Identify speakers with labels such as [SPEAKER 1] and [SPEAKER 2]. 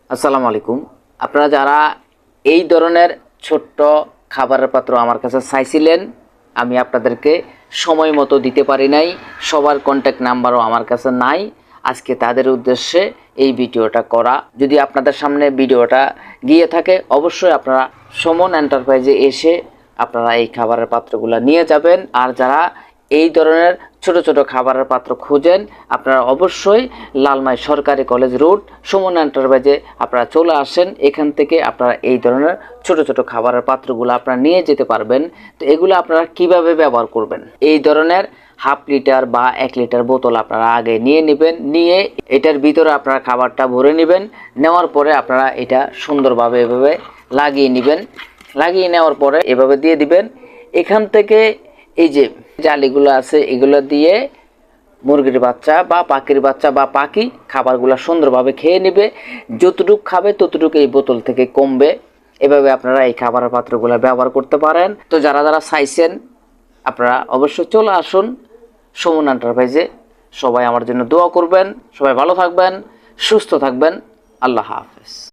[SPEAKER 1] আসসালামু আলাইকুম। আপনারা যারা এই ধরনের ছোট্ট খাবারের পাত্র আমার কাছে চাইছিলেন, আমি আপনাদেরকে সময় মতো দিতে পারি নাই, সবার কন্ট্যাক্ট নাম্বারও আমার কাছে নাই। আজকে তাদের উদ্দেশ্যে এই ভিডিওটা করা। যদি আপনাদের সামনে ভিডিওটা গিয়ে থাকে, অবশ্যই আপনারা সুমন এন্টারপ্রাইজে এসে আপনারা এই খাবারের পাত্রগুলো নিয়ে যাবেন। আর যারা এই ধরনের ছোট ছোট খাবারের পাত্র খুঁজেন, আপনারা অবশ্যই লালমাই সরকারি কলেজ রোড সুমন এন্টারপ্রাইজে আপনারা চলে আসেন। এখান থেকে আপনারা এই ধরনের ছোট ছোট খাবারের পাত্রগুলো আপনারা নিয়ে যেতে পারবেন। তো এগুলো আপনারা কিভাবে ব্যবহার করবেন, এই ধরনের হাফ লিটার বা 1 লিটার বোতল আপনারা আগে নিয়ে নেবেন। নিয়ে এটার ভিতরে আপনারা খাবারটা ভরে নেবেন। নেওয়ার পরে আপনারা এটা সুন্দরভাবে এভাবে লাগিয়ে নেবেন। লাগিয়ে নেওয়ার পরে এভাবে দিয়ে দিবেন। এখান থেকে এই যে জালিগুলো আছে, এগুলো দিয়ে মুরগির বাচ্চা বা পাখির বাচ্চা বা পাখি খাবারগুলো সুন্দরভাবে খেয়ে নেবে। যতটুকু খাবে ততটুকু এই বোতল থেকে কমবে। এভাবে আপনারা এই খাবারের পাত্রগুলো ব্যবহার করতে পারেন। তো যারা যারা চাইছেন আপনারা অবশ্যই চলে আসুন সুমন এন্টারপ্রাইজে। সবাই আমার জন্য দোয়া করবেন। সবাই ভালো থাকবেন, সুস্থ থাকবেন। আল্লাহ হাফেজ।